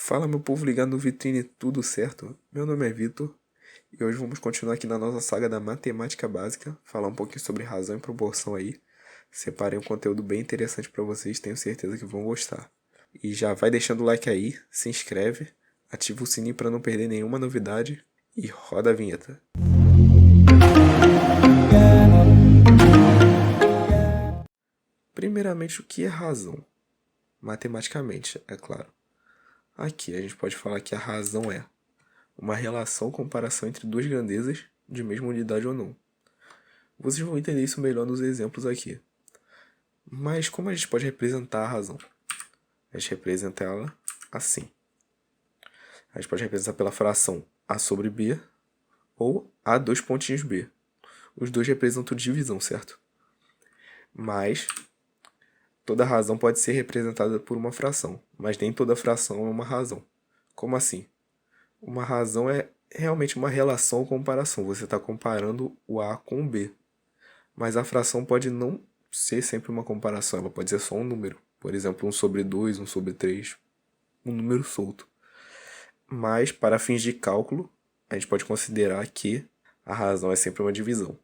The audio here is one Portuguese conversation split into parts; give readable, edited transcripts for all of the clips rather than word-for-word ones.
Fala, meu povo ligado no Vitrine, tudo certo? Meu nome é Vitor e hoje vamos continuar aqui na nossa saga da matemática básica, falar um pouquinho sobre razão e proporção aí. Separei um conteúdo bem interessante para vocês, tenho certeza que vão gostar. E já vai deixando o like aí, se inscreve, ativa o sininho para não perder nenhuma novidade e roda a vinheta. Primeiramente, o que é razão? Matematicamente, é claro. Aqui a gente pode falar que a razão é uma relação ou comparação entre duas grandezas de mesma unidade ou não. Vocês vão entender isso melhor nos exemplos aqui. Mas como a gente pode representar a razão? A gente representa ela assim. A gente pode representar pela fração a sobre b ou a dois pontinhos b. Os dois representam divisão, certo? Mas toda razão pode ser representada por uma fração, mas nem toda fração é uma razão. Como assim? Uma razão é realmente uma relação ou comparação. Você está comparando o A com o B. Mas a fração pode não ser sempre uma comparação, ela pode ser só um número. Por exemplo, 1 sobre 2, 1 sobre 3, um número solto. Mas, para fins de cálculo, a gente pode considerar que a razão é sempre uma divisão.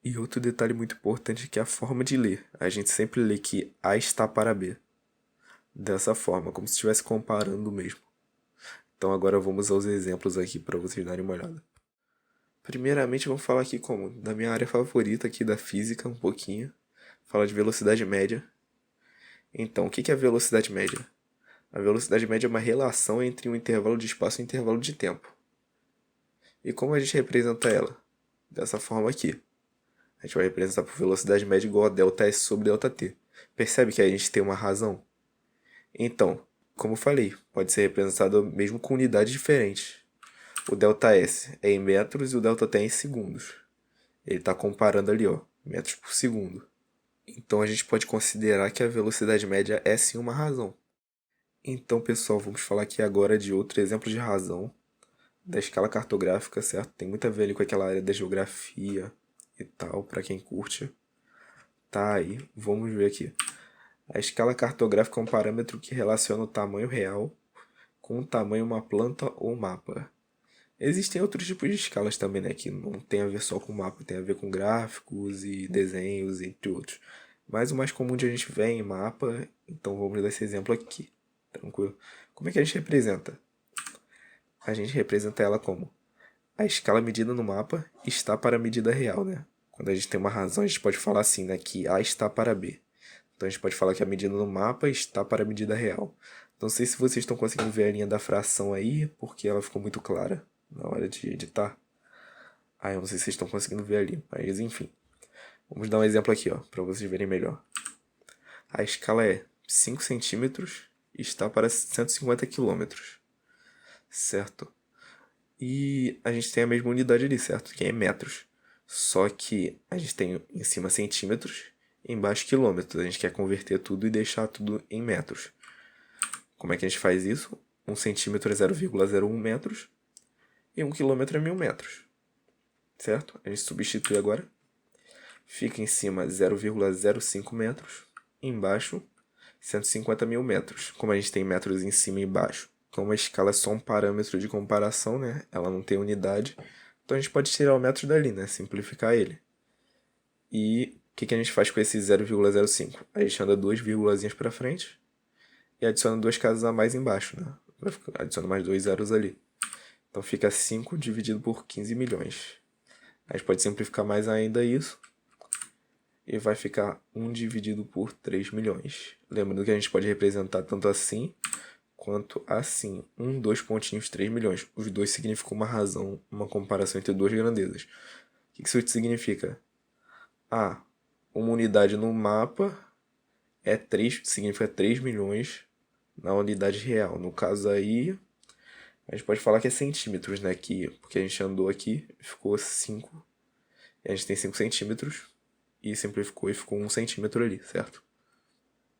E outro detalhe muito importante é que a forma de ler. A gente sempre lê que A está para B. Dessa forma, como se estivesse comparando mesmo. Então agora vamos aos exemplos aqui para vocês darem uma olhada. Primeiramente vamos falar aqui como da minha área favorita aqui da física um pouquinho. Fala de velocidade média. Então, o que é a velocidade média? A velocidade média é uma relação entre um intervalo de espaço e um intervalo de tempo. E como a gente representa ela? Dessa forma aqui. A gente vai representar por velocidade média igual a ΔS sobre ΔT. Percebe que a gente tem uma razão? Então, como eu falei, pode ser representado mesmo com unidades diferentes. O ΔS é em metros e o ΔT é em segundos. Ele está comparando ali, ó, metros por segundo. Então a gente pode considerar que a velocidade média é sim uma razão. Então, pessoal, vamos falar aqui agora de outro exemplo de razão da escala cartográfica, certo? Tem muito a ver ali com aquela área da geografia e tal, para quem curte. Tá aí, vamos ver aqui. A escala cartográfica é um parâmetro que relaciona o tamanho real com o tamanho de uma planta ou mapa. Existem outros tipos de escalas também, né, que não tem a ver só com mapa, tem a ver com gráficos e desenhos, entre outros. Mas o mais comum de a gente ver é em mapa, então vamos dar esse exemplo aqui, tranquilo? Como é que a gente representa? A gente representa ela como a escala medida no mapa está para a medida real, né? Quando a gente tem uma razão, a gente pode falar assim, né, que A está para B. Então a gente pode falar que a medida no mapa está para a medida real. Não sei se vocês estão conseguindo ver a linha da fração aí, porque ela ficou muito clara na hora de editar. Eu não sei se vocês estão conseguindo ver ali, mas enfim. Vamos dar um exemplo aqui, ó, para vocês verem melhor. A escala é 5 centímetros e está para 150 quilômetros, certo? E a gente tem a mesma unidade ali, certo? Que é metros. Só que a gente tem em cima centímetros e embaixo quilômetros. A gente quer converter tudo e deixar tudo em metros. Como é que a gente faz isso? 1 centímetro é 0,01 metros e 1 quilômetro é 1000 metros. Certo? A gente substitui agora. Fica em cima 0,05 metros, embaixo 150 mil metros. Como a gente tem metros em cima e embaixo, como a escala é só um parâmetro de comparação, né? Ela não tem unidade, então a gente pode tirar o metro dali, né? Simplificar ele. E o que a gente faz com esse 0,05? A gente anda duas vírgulazinhas para frente e adiciona duas casas a mais embaixo, né? Adiciona mais dois zeros ali. Então fica 5 dividido por 15 milhões. A gente pode simplificar mais ainda isso. E vai ficar 1 dividido por 3 milhões. Lembrando que a gente pode representar tanto assim quanto assim. 1, 2 pontinhos, 3 milhões. Os dois significam uma razão, uma comparação entre duas grandezas. O que isso significa? Uma unidade no mapa é 3, significa 3 milhões na unidade real. No caso aí, a gente pode falar que é centímetros, né? Porque a gente andou aqui, ficou 5. E a gente tem 5 centímetros. E simplificou e ficou 1 centímetro ali, certo?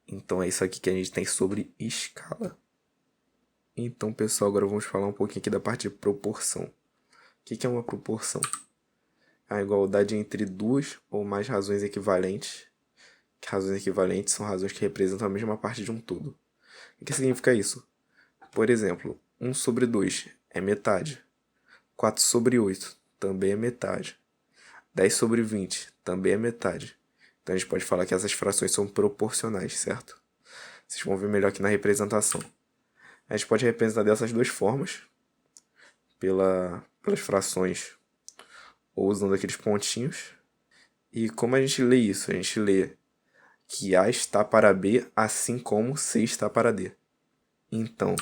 Então é isso aqui que a gente tem sobre escala. Então, pessoal, agora vamos falar um pouquinho aqui da parte de proporção. O que é uma proporção? A igualdade entre duas ou mais razões equivalentes. Razões equivalentes são razões que representam a mesma parte de um todo. O que significa isso? Por exemplo, 1 sobre 2 é metade. 4 sobre 8 também é metade. 10 sobre 20 também é metade. Então a gente pode falar que essas frações são proporcionais, certo? Vocês vão ver melhor aqui na representação. A gente pode representar dessas duas formas, pelas frações ou usando aqueles pontinhos. E como a gente lê isso? A gente lê que A está para B, assim como C está para D. Então,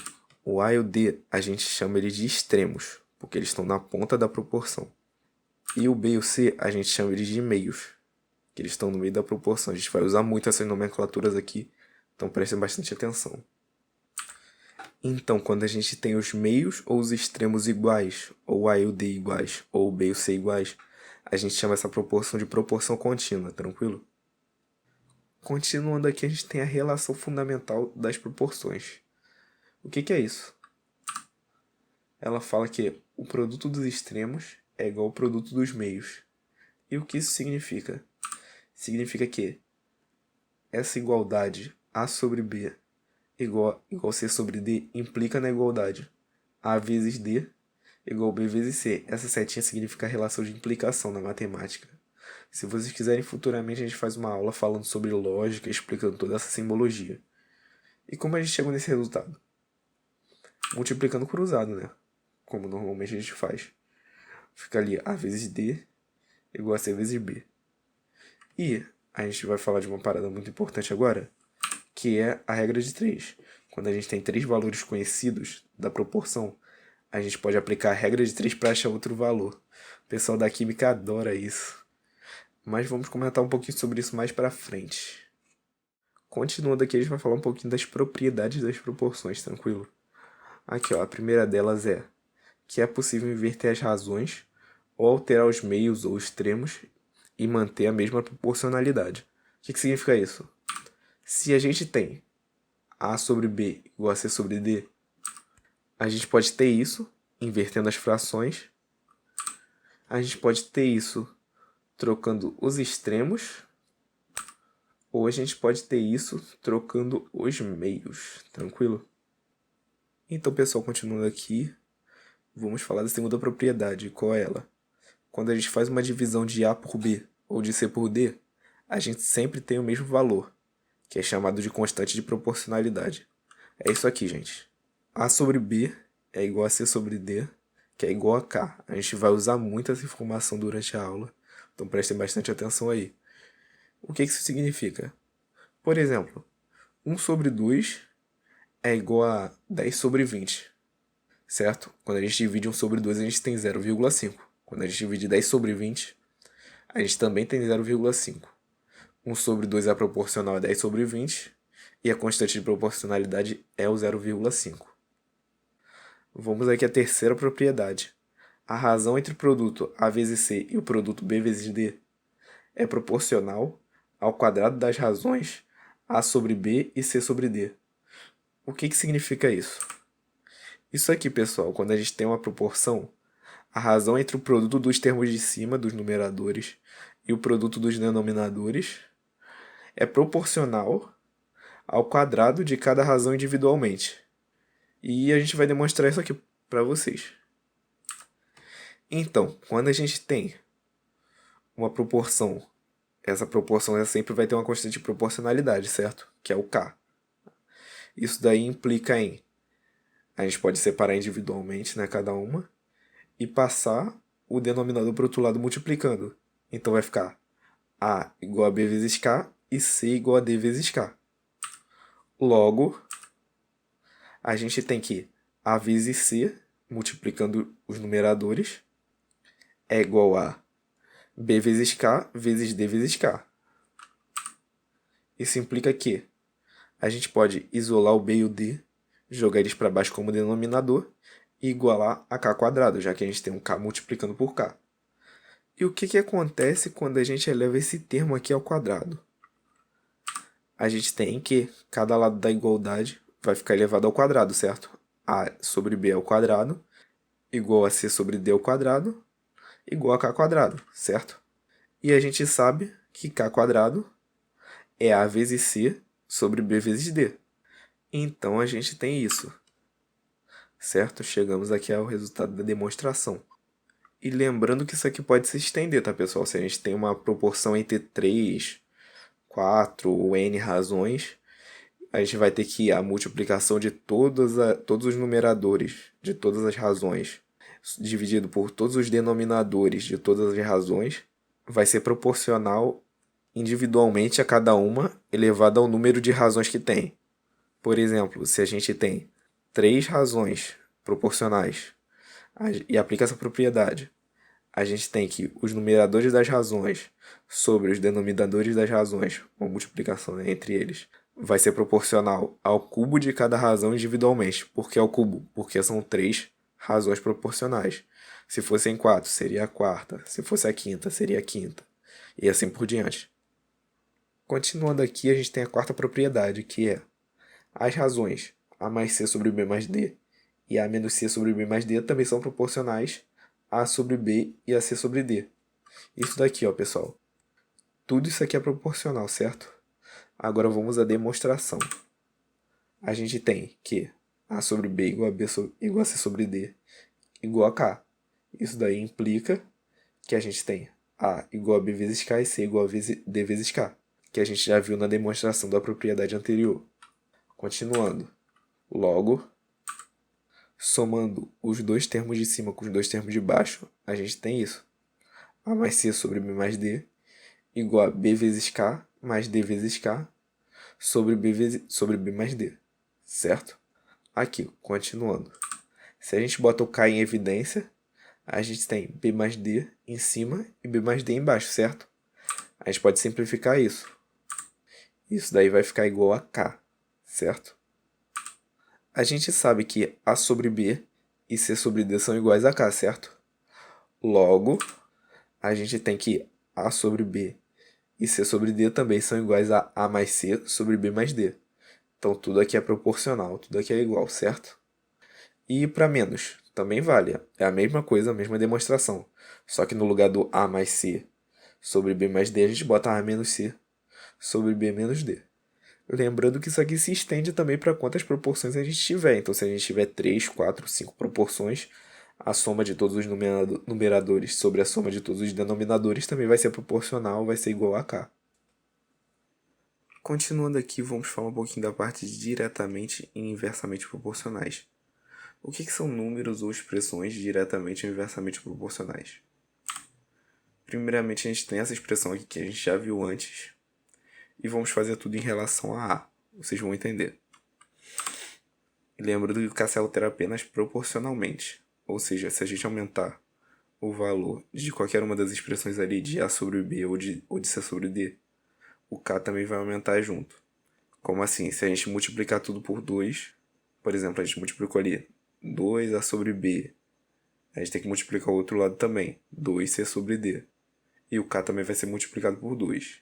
o A e o D a gente chama eles de extremos, porque eles estão na ponta da proporção. E o B e o C a gente chama eles de meios, que eles estão no meio da proporção. A gente vai usar muito essas nomenclaturas aqui, então prestem bastante atenção. Então, quando a gente tem os meios ou os extremos iguais, ou o A e o D iguais, ou o B e o C iguais, a gente chama essa proporção de proporção contínua, tranquilo? Continuando aqui, a gente tem a relação fundamental das proporções. O que é isso? Ela fala que o produto dos extremos é igual ao produto dos meios. E o que isso significa? Significa que essa igualdade A sobre B igual C sobre D implica na igualdade A vezes D igual B vezes C. Essa setinha significa a relação de implicação na matemática. Se vocês quiserem, futuramente a gente faz uma aula falando sobre lógica, explicando toda essa simbologia. E como a gente chegou nesse resultado? Multiplicando cruzado, né? Como normalmente a gente faz. Fica ali A vezes D igual a C vezes B. E a gente vai falar de uma parada muito importante agora, que é a regra de 3. Quando a gente tem 3 valores conhecidos da proporção, a gente pode aplicar a regra de 3 para achar outro valor. O pessoal da química adora isso. Mas vamos comentar um pouquinho sobre isso mais para frente. Continuando aqui, a gente vai falar um pouquinho das propriedades das proporções, tranquilo? Aqui, ó, a primeira delas é que é possível inverter as razões ou alterar os meios ou extremos e manter a mesma proporcionalidade. O que significa isso? Se a gente tem A sobre B igual a C sobre D, a gente pode ter isso invertendo as frações. A gente pode ter isso trocando os extremos. Ou a gente pode ter isso trocando os meios. Tranquilo? Então, pessoal, continuando aqui, vamos falar da segunda propriedade. Qual é ela? Quando a gente faz uma divisão de A por B ou de C por D, a gente sempre tem o mesmo valor, que é chamado de constante de proporcionalidade. É isso aqui, gente. A sobre B é igual a C sobre D, que é igual a K. A gente vai usar muito essa informação durante a aula, então prestem bastante atenção aí. O que isso significa? Por exemplo, 1 sobre 2 é igual a 10 sobre 20, certo? Quando a gente divide 1 sobre 2, a gente tem 0,5. Quando a gente divide 10 sobre 20, a gente também tem 0,5. 1 sobre 2 é proporcional a 10 sobre 20, e a constante de proporcionalidade é o 0,5. Vamos aqui à terceira propriedade. A razão entre o produto A vezes C e o produto B vezes D é proporcional ao quadrado das razões A sobre B e C sobre D. O que significa isso? Isso aqui, pessoal, quando a gente tem uma proporção, a razão entre o produto dos termos de cima, dos numeradores, e o produto dos denominadores é proporcional ao quadrado de cada razão individualmente. E a gente vai demonstrar isso aqui para vocês. Então, quando a gente tem uma proporção, essa proporção sempre vai ter uma constante de proporcionalidade, certo? Que é o K. Isso daí implica em a gente pode separar individualmente, né, cada uma, e passar o denominador para o outro lado multiplicando. Então vai ficar A igual a B vezes K e C igual a D vezes K. Logo, a gente tem que A vezes C, multiplicando os numeradores, é igual a B vezes K vezes D vezes K. Isso implica que a gente pode isolar o B e o D, jogar eles para baixo como denominador e igualar a K quadrado, já que a gente tem um K multiplicando por K. E o que acontece quando a gente eleva esse termo aqui ao quadrado? A gente tem que cada lado da igualdade vai ficar elevado ao quadrado, certo? A sobre B ao quadrado igual a C sobre D ao quadrado igual a K quadrado, certo? E a gente sabe que K quadrado é A vezes C sobre B vezes D. Então a gente tem isso. certo? Chegamos aqui ao resultado da demonstração. E lembrando que isso aqui pode se estender, tá, pessoal? Se a gente tem uma proporção entre 3, 4 ou n razões, a gente vai ter que a multiplicação de todos os numeradores de todas as razões, dividido por todos os denominadores de todas as razões, vai ser proporcional individualmente a cada uma, elevado ao número de razões que tem. Por exemplo, se a gente tem 3 razões proporcionais e aplica essa propriedade, a gente tem que os numeradores das razões sobre os denominadores das razões, uma multiplicação, né, entre eles, vai ser proporcional ao cubo de cada razão individualmente. Por que ao cubo? Porque são 3 razões proporcionais. Se fossem 4, seria a quarta. Se fosse a quinta, seria a quinta. E assim por diante. Continuando aqui, a gente tem a quarta propriedade, que é as razões a mais c sobre b mais d e a menos c sobre b mais d também são proporcionais a sobre b e a c sobre d. Isso daqui, ó, pessoal. Tudo isso aqui é proporcional, certo? Agora vamos à demonstração. A gente tem que a sobre b igual a igual a c sobre d igual a k. Isso daí implica que a gente tem a igual a b vezes k e c igual a d vezes k, que a gente já viu na demonstração da propriedade anterior. Continuando. Logo, somando os dois termos de cima com os dois termos de baixo, a gente tem isso. A mais c sobre b mais d igual a b vezes k mais d vezes k sobre b mais d, certo? Aqui, continuando. Se a gente bota o k em evidência, a gente tem b mais d em cima e b mais d embaixo, certo? A gente pode simplificar isso. Isso daí vai ficar igual a k, certo? A gente sabe que a sobre b e c sobre d são iguais a k, certo? Logo, a gente tem que a sobre b e c sobre d também são iguais a mais c sobre b mais d. Então, tudo aqui é proporcional, tudo aqui é igual, certo? E para menos, também vale. É a mesma coisa, a mesma demonstração. Só que no lugar do a mais c sobre b mais d, a gente bota a menos c sobre b menos d. Lembrando que isso aqui se estende também para quantas proporções a gente tiver. Então, se a gente tiver 3, 4, 5 proporções, a soma de todos os numeradores sobre a soma de todos os denominadores também vai ser proporcional, vai ser igual a k. Continuando aqui, vamos falar um pouquinho da parte de diretamente e inversamente proporcionais. O que são números ou expressões diretamente ou inversamente proporcionais? Primeiramente, a gente tem essa expressão aqui que a gente já viu antes. E vamos fazer tudo em relação a A. Vocês vão entender. Lembrando que o k se altera apenas proporcionalmente. Ou seja, se a gente aumentar o valor de qualquer uma das expressões ali, de A sobre B ou de C sobre D, o k também vai aumentar junto. Como assim? Se a gente multiplicar tudo por 2, por exemplo, a gente multiplicou ali 2A sobre B, a gente tem que multiplicar o outro lado também, 2C sobre D. E o k também vai ser multiplicado por 2,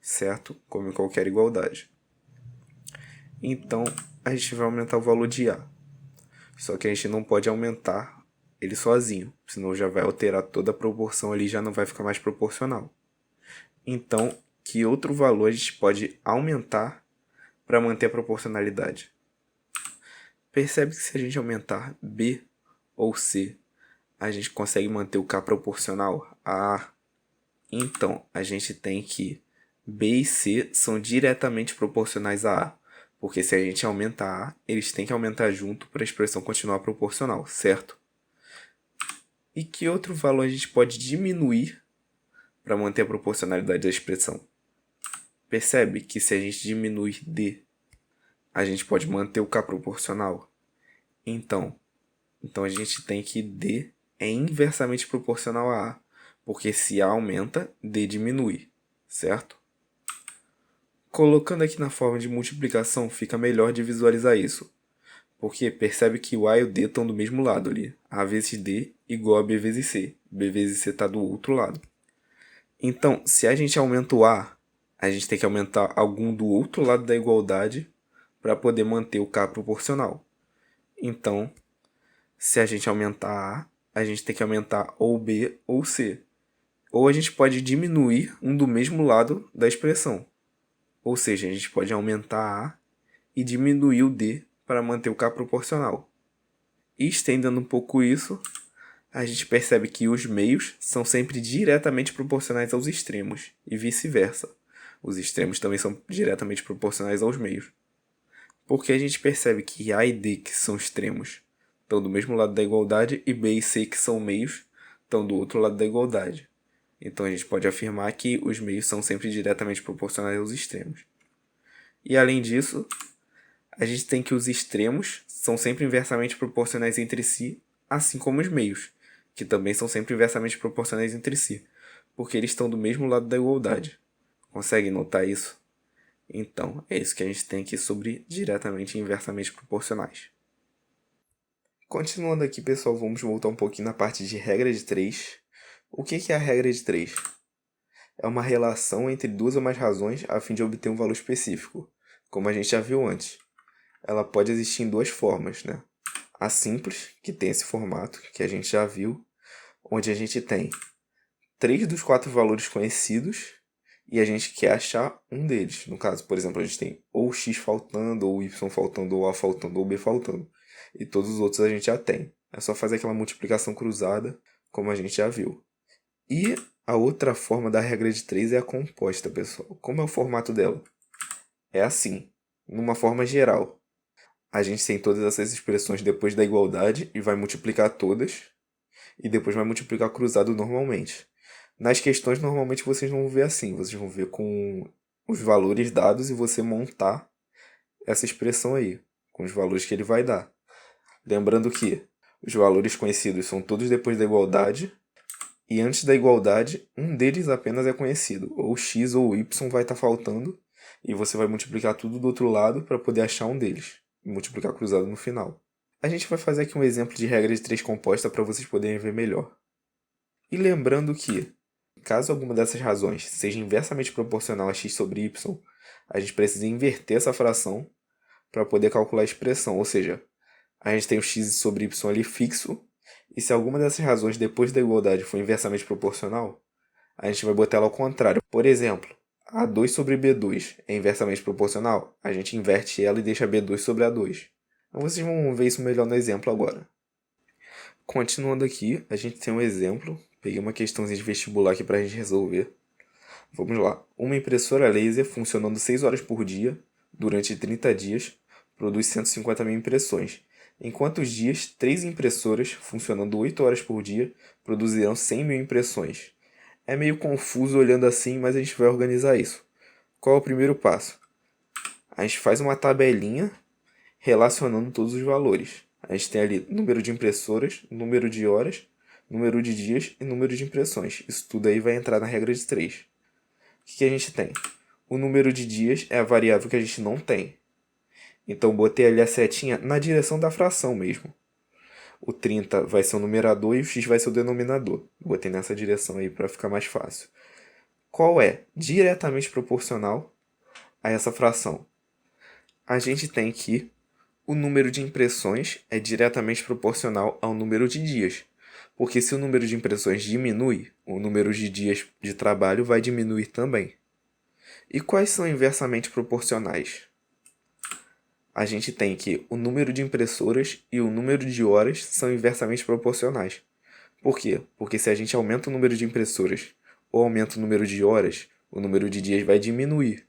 certo? Como em qualquer igualdade. Então, a gente vai aumentar o valor de A. Só que a gente não pode aumentar ele sozinho, senão já vai alterar toda a proporção ali, já não vai ficar mais proporcional. Então, que outro valor a gente pode aumentar para manter a proporcionalidade? Percebe que se a gente aumentar B ou C, a gente consegue manter o K proporcional a A. Então, a gente tem que B e C são diretamente proporcionais a A. Porque se a gente aumenta A, eles têm que aumentar junto para a expressão continuar proporcional, certo? E que outro valor a gente pode diminuir para manter a proporcionalidade da expressão? Percebe que se a gente diminuir D, a gente pode manter o K proporcional? Então a gente tem que D é inversamente proporcional a A. Porque se A aumenta, D diminui, certo? Colocando aqui na forma de multiplicação, fica melhor de visualizar isso. Porque percebe que o A e o D estão do mesmo lado ali. A vezes D igual a B vezes C. B vezes C está do outro lado. Então, se a gente aumenta o A, a gente tem que aumentar algum do outro lado da igualdade para poder manter o K proporcional. Então, se a gente aumentar A, a gente tem que aumentar ou B ou C. Ou a gente pode diminuir um do mesmo lado da expressão. Ou seja, a gente pode aumentar A e diminuir o D para manter o K proporcional. E estendendo um pouco isso, a gente percebe que os meios são sempre diretamente proporcionais aos extremos, e vice-versa. Os extremos também são diretamente proporcionais aos meios. Porque a gente percebe que A e D, que são extremos, estão do mesmo lado da igualdade, e B e C, que são meios, estão do outro lado da igualdade. Então a gente pode afirmar que os meios são sempre diretamente proporcionais aos extremos. E além disso, a gente tem que os extremos são sempre inversamente proporcionais entre si, assim como os meios, que também são sempre inversamente proporcionais entre si, porque eles estão do mesmo lado da igualdade. Consegue notar isso? Então, é isso que a gente tem aqui sobre diretamente e inversamente proporcionais. Continuando aqui, pessoal, vamos voltar um pouquinho na parte de regra de 3. O que é a regra de 3? É uma relação entre duas ou mais razões a fim de obter um valor específico, como a gente já viu antes. Ela pode existir em duas formas, né? A simples, que tem esse formato, que a gente já viu, onde a gente tem 3 dos 4 valores conhecidos e a gente quer achar um deles. No caso, por exemplo, a gente tem ou x faltando, ou y faltando, ou a faltando, ou b faltando. E todos os outros a gente já tem. É só fazer aquela multiplicação cruzada, como a gente já viu. E a outra forma da regra de 3 é a composta, pessoal. Como é o formato dela? É assim, numa forma geral. A gente tem todas essas expressões depois da igualdade e vai multiplicar todas. E depois vai multiplicar cruzado normalmente. Nas questões, normalmente vocês não vão ver assim. Vocês vão ver com os valores dados e você montar essa expressão aí, com os valores que ele vai dar. Lembrando que os valores conhecidos são todos depois da igualdade. E antes da igualdade, um deles apenas é conhecido. Ou x ou y vai estar faltando. E você vai multiplicar tudo do outro lado para poder achar um deles. E multiplicar cruzado no final. A gente vai fazer aqui um exemplo de regra de 3 composta para vocês poderem ver melhor. E lembrando que, caso alguma dessas razões seja inversamente proporcional a x sobre y, a gente precisa inverter essa fração para poder calcular a expressão. Ou seja, a gente tem o x sobre y ali fixo, e se alguma dessas razões depois da igualdade for inversamente proporcional, a gente vai botar ela ao contrário. Por exemplo, A2 sobre B2 é inversamente proporcional, a gente inverte ela e deixa B2 sobre A2. Então vocês vão ver isso melhor no exemplo agora. Continuando aqui, a gente tem um exemplo. Peguei uma questãozinha de vestibular aqui para a gente resolver. Vamos lá. Uma impressora laser funcionando 6 horas por dia, durante 30 dias, produz 150 mil impressões. Em quantos dias, 3 impressoras, funcionando 8 horas por dia, produzirão 100 mil impressões? É meio confuso olhando assim, mas a gente vai organizar isso. Qual é o primeiro passo? A gente faz uma tabelinha relacionando todos os valores. A gente tem ali número de impressoras, número de horas, número de dias e número de impressões. Isso tudo aí vai entrar na regra de 3. O que a gente tem? O número de dias é a variável que a gente não tem. Então, botei ali a setinha na direção da fração mesmo. O 30 vai ser o numerador e o x vai ser o denominador. Botei nessa direção aí para ficar mais fácil. Qual é diretamente proporcional a essa fração? A gente tem que o número de impressões é diretamente proporcional ao número de dias. Porque se o número de impressões diminui, o número de dias de trabalho vai diminuir também. E quais são inversamente proporcionais? A gente tem que o número de impressoras e o número de horas são inversamente proporcionais. Por quê? Porque se a gente aumenta o número de impressoras ou aumenta o número de horas, o número de dias vai diminuir.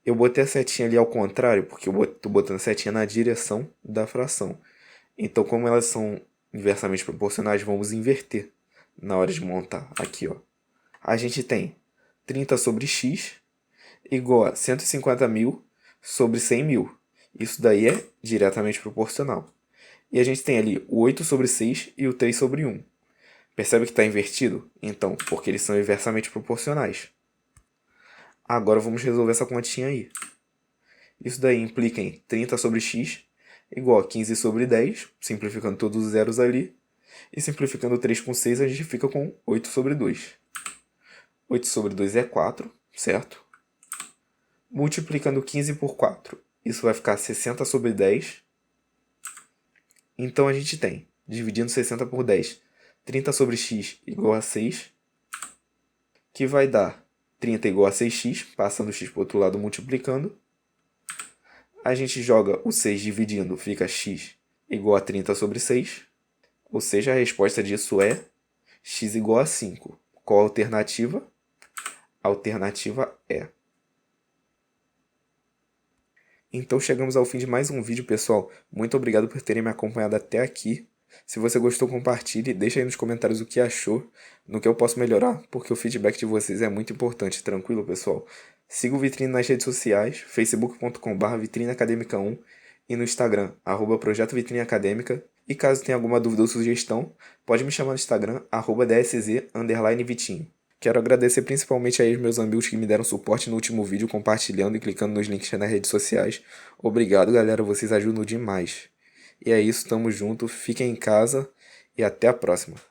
Eu botei a setinha ali ao contrário, porque eu estou botando a setinha na direção da fração. Então, como elas são inversamente proporcionais, vamos inverter na hora de montar. Aqui, ó. A gente tem 30 sobre x igual a 150 mil sobre 100 mil. Isso daí é diretamente proporcional. E a gente tem ali o 8 sobre 6 e o 3 sobre 1. Percebe que está invertido? Então, porque eles são inversamente proporcionais. Agora vamos resolver essa continha aí. Isso daí implica em 30 sobre x igual a 15 sobre 10, simplificando todos os zeros ali. E simplificando 3 com 6, a gente fica com 8 sobre 2. 8 sobre 2 é 4, certo? Multiplicando 15 por 4, isso vai ficar 60 sobre 10. Então a gente tem, dividindo 60 por 10, 30 sobre x igual a 6, que vai dar 30 igual a 6x, passando o x para o outro lado multiplicando. A gente joga o 6 dividindo, fica x igual a 30 sobre 6. Ou seja, a resposta disso é x igual a 5. Qual a alternativa? A alternativa é. Então chegamos ao fim de mais um vídeo, pessoal. Muito obrigado por terem me acompanhado até aqui. Se você gostou, compartilhe, deixa aí nos comentários o que achou, no que eu posso melhorar, porque o feedback de vocês é muito importante, tranquilo, pessoal? Siga o Vitrine nas redes sociais, facebook.com/vitrineacademica1 e no Instagram, @projeto Vitrine Acadêmica. E caso tenha alguma dúvida ou sugestão, pode me chamar no Instagram, @dsz_vitinho. Quero agradecer principalmente aí os meus amigos que me deram suporte no último vídeo, compartilhando e clicando nos links nas redes sociais. Obrigado, galera, vocês ajudam demais. E é isso, tamo junto, fiquem em casa e até a próxima.